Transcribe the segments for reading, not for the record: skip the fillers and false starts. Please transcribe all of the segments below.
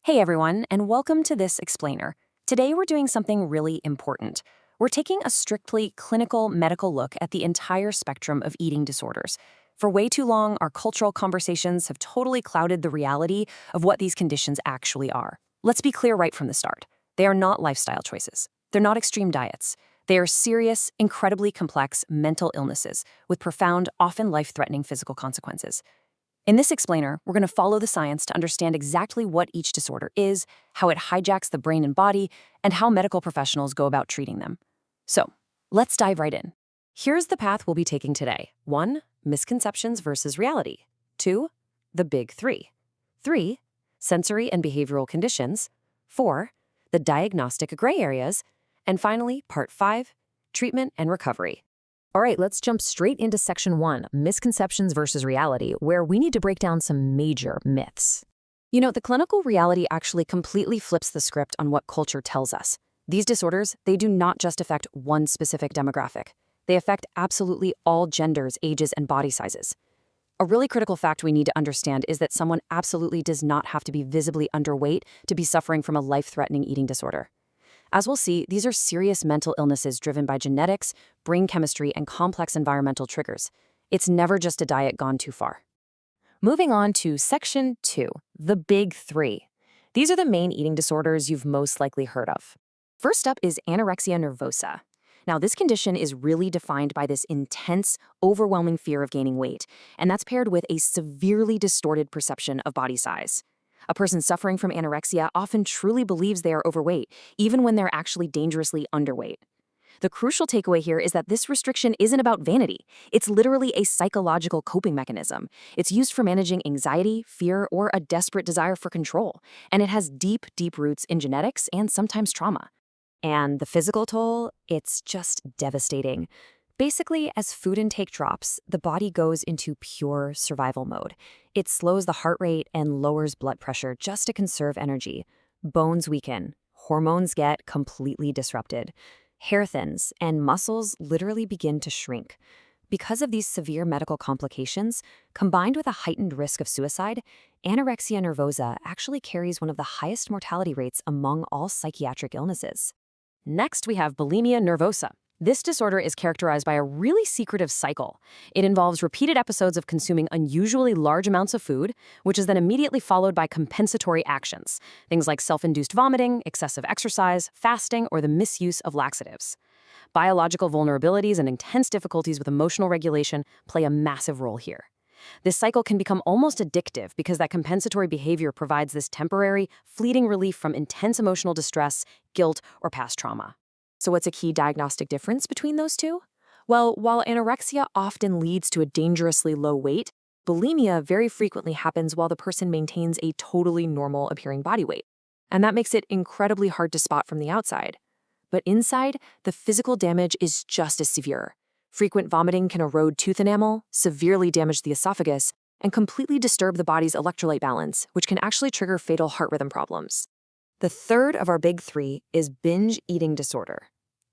Hey everyone, and welcome to this explainer. Today we're doing something really important. We're taking a strictly clinical medical look at the entire spectrum of eating disorders. For way too long, our cultural conversations have totally clouded the reality of what these conditions actually are. Let's be clear right from the start. They are not lifestyle choices. They're not extreme diets. They are serious, incredibly complex mental illnesses with profound, often life-threatening physical consequences. In this explainer, we're going to follow the science to understand exactly what each disorder is, how it hijacks the brain and body, and how medical professionals go about treating them. So, let's dive right in. Here's the path we'll be taking today. 1. Misconceptions versus reality. 2. The big three. 3. Sensory and behavioral conditions. 4. The diagnostic gray areas. And finally, part 5. Treatment and recovery. All right, let's jump straight into section 1, misconceptions versus reality, where we need to break down some major myths. The clinical reality actually completely flips the script on what culture tells us. These disorders, they do not just affect one specific demographic. They affect absolutely all genders, ages, and body sizes. A really critical fact we need to understand is that someone absolutely does not have to be visibly underweight to be suffering from a life-threatening eating disorder. As we'll see, these are serious mental illnesses driven by genetics, brain chemistry, and complex environmental triggers. It's never just a diet gone too far. Moving on to section 2, the big three. These are the main eating disorders you've most likely heard of. First up is anorexia nervosa. Now, this condition is really defined by this intense, overwhelming fear of gaining weight, and that's paired with a severely distorted perception of body size. A person suffering from anorexia often truly believes they are overweight, even when they're actually dangerously underweight. The crucial takeaway here is that this restriction isn't about vanity. It's literally a psychological coping mechanism. It's used for managing anxiety, fear, or a desperate desire for control. And it has deep, deep roots in genetics and sometimes trauma. And the physical toll, it's just devastating. Basically, as food intake drops, the body goes into pure survival mode. It slows the heart rate and lowers blood pressure just to conserve energy. Bones weaken, hormones get completely disrupted, hair thins, and muscles literally begin to shrink. Because of these severe medical complications, combined with a heightened risk of suicide, anorexia nervosa actually carries one of the highest mortality rates among all psychiatric illnesses. Next, we have bulimia nervosa. This disorder is characterized by a really secretive cycle. It involves repeated episodes of consuming unusually large amounts of food, which is then immediately followed by compensatory actions, things like self-induced vomiting, excessive exercise, fasting, or the misuse of laxatives. Biological vulnerabilities and intense difficulties with emotional regulation play a massive role here. This cycle can become almost addictive because that compensatory behavior provides this temporary, fleeting relief from intense emotional distress, guilt, or past trauma. So what's a key diagnostic difference between those two? Well, while anorexia often leads to a dangerously low weight, bulimia very frequently happens while the person maintains a totally normal appearing body weight. And that makes it incredibly hard to spot from the outside. But inside, the physical damage is just as severe. Frequent vomiting can erode tooth enamel, severely damage the esophagus, and completely disturb the body's electrolyte balance, which can actually trigger fatal heart rhythm problems. The third of our big three is binge eating disorder.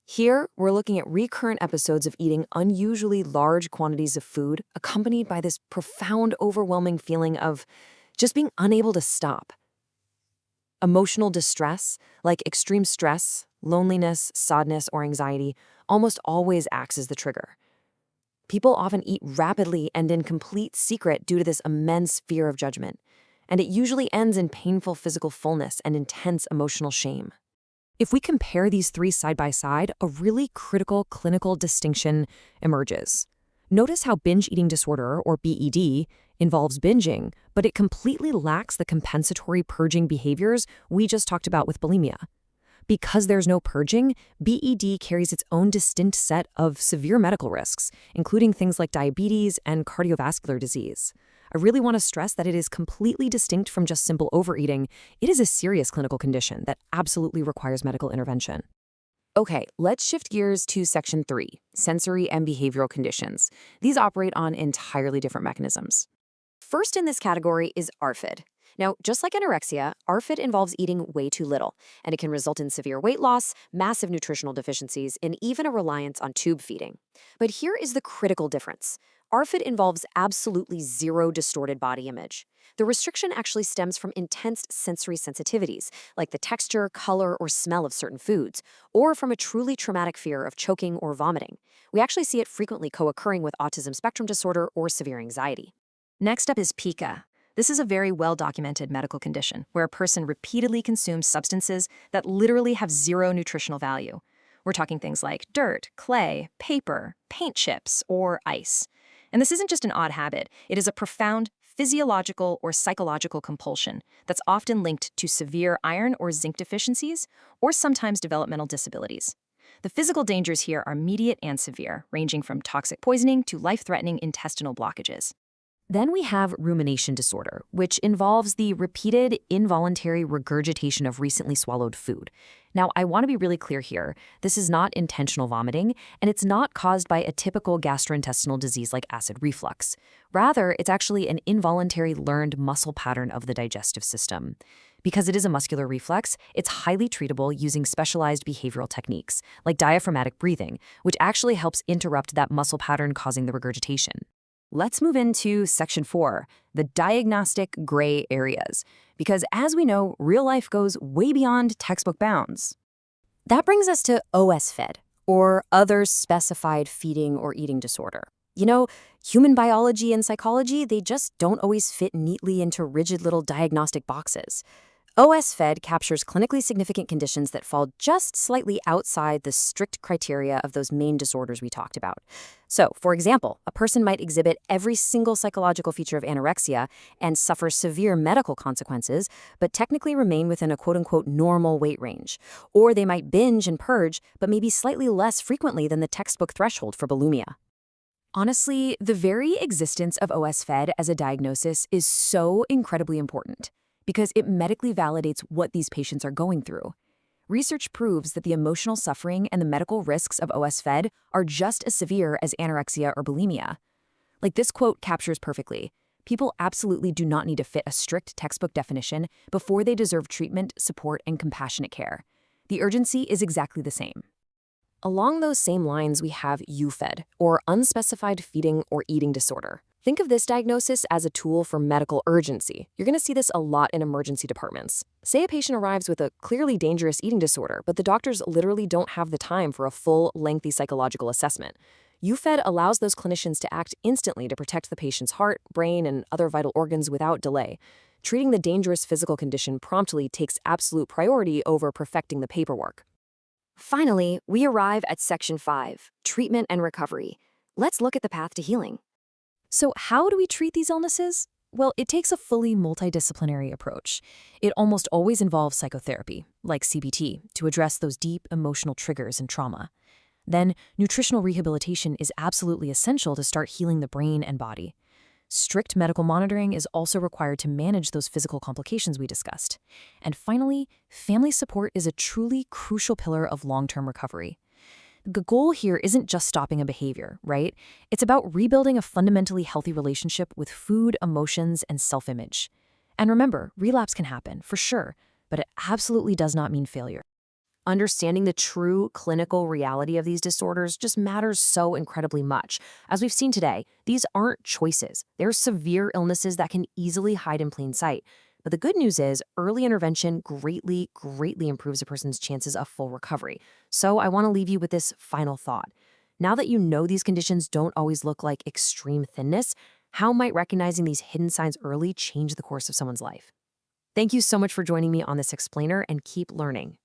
Here, we're looking at recurrent episodes of eating unusually large quantities of food, accompanied by this profound, overwhelming feeling of just being unable to stop. Emotional distress, like extreme stress, loneliness, sadness, or anxiety, almost always acts as the trigger. People often eat rapidly and in complete secret due to this immense fear of judgment. And it usually ends in painful physical fullness and intense emotional shame. If we compare these three side by side, a really critical clinical distinction emerges. Notice how binge eating disorder, or BED, involves binging, but it completely lacks the compensatory purging behaviors we just talked about with bulimia. Because there's no purging, BED carries its own distinct set of severe medical risks, including things like diabetes and cardiovascular disease. I really want to stress that it is completely distinct from just simple overeating. It is a serious clinical condition that absolutely requires medical intervention. Okay, let's shift gears to section 3, sensory and behavioral conditions. These operate on entirely different mechanisms. First in this category is ARFID. Now, just like anorexia, ARFID involves eating way too little, and it can result in severe weight loss, massive nutritional deficiencies, and even a reliance on tube feeding. But here is the critical difference. ARFID involves absolutely zero distorted body image. The restriction actually stems from intense sensory sensitivities, like the texture, color, or smell of certain foods, or from a truly traumatic fear of choking or vomiting. We actually see it frequently co-occurring with autism spectrum disorder or severe anxiety. Next up is Pica. This is a very well-documented medical condition where a person repeatedly consumes substances that literally have zero nutritional value. We're talking things like dirt, clay, paper, paint chips, or ice. And this isn't just an odd habit, it is a profound physiological or psychological compulsion that's often linked to severe iron or zinc deficiencies or sometimes developmental disabilities. The physical dangers here are immediate and severe, ranging from toxic poisoning to life-threatening intestinal blockages. Then we have rumination disorder, which involves the repeated involuntary regurgitation of recently swallowed food. Now, I want to be really clear here. This is not intentional vomiting, and it's not caused by a typical gastrointestinal disease like acid reflux. Rather, it's actually an involuntary learned muscle pattern of the digestive system. Because it is a muscular reflex, it's highly treatable using specialized behavioral techniques, like diaphragmatic breathing, which actually helps interrupt that muscle pattern causing the regurgitation. Let's move into Section 4, the diagnostic gray areas, because as we know, real life goes way beyond textbook bounds. That brings us to OSFED, or Other Specified Feeding or Eating Disorder. You know, human biology and psychology, they just don't always fit neatly into rigid little diagnostic boxes. OSFED captures clinically significant conditions that fall just slightly outside the strict criteria of those main disorders we talked about. So, for example, a person might exhibit every single psychological feature of anorexia and suffer severe medical consequences, but technically remain within a quote-unquote normal weight range. Or they might binge and purge, but maybe slightly less frequently than the textbook threshold for bulimia. Honestly, the very existence of OSFED as a diagnosis is so incredibly important, because it medically validates what these patients are going through. Research proves that the emotional suffering and the medical risks of OSFED are just as severe as anorexia or bulimia. Like this quote captures perfectly. People absolutely do not need to fit a strict textbook definition before they deserve treatment, support, and compassionate care. The urgency is exactly the same. Along those same lines, we have UFED, or Unspecified Feeding or Eating Disorder. Think of this diagnosis as a tool for medical urgency. You're going to see this a lot in emergency departments. Say a patient arrives with a clearly dangerous eating disorder, but the doctors literally don't have the time for a full, lengthy psychological assessment. UFED allows those clinicians to act instantly to protect the patient's heart, brain, and other vital organs without delay. Treating the dangerous physical condition promptly takes absolute priority over perfecting the paperwork. Finally, we arrive at Section 5, Treatment and Recovery. Let's look at the path to healing. So how do we treat these illnesses? Well, it takes a fully multidisciplinary approach. It almost always involves psychotherapy, like CBT, to address those deep emotional triggers and trauma. Then, nutritional rehabilitation is absolutely essential to start healing the brain and body. Strict medical monitoring is also required to manage those physical complications we discussed. And finally, family support is a truly crucial pillar of long-term recovery. The goal here isn't just stopping a behavior, right? It's about rebuilding a fundamentally healthy relationship with food, emotions, and self-image. And remember, relapse can happen, for sure, but it absolutely does not mean failure. Understanding the true clinical reality of these disorders just matters so incredibly much. As we've seen today, these aren't choices. They're severe illnesses that can easily hide in plain sight. But the good news is early intervention greatly improves a person's chances of full recovery. So I want to leave you with this final thought. Now that you know these conditions don't always look like extreme thinness, how might recognizing these hidden signs early change the course of someone's life? Thank you so much for joining me on this explainer, and keep learning.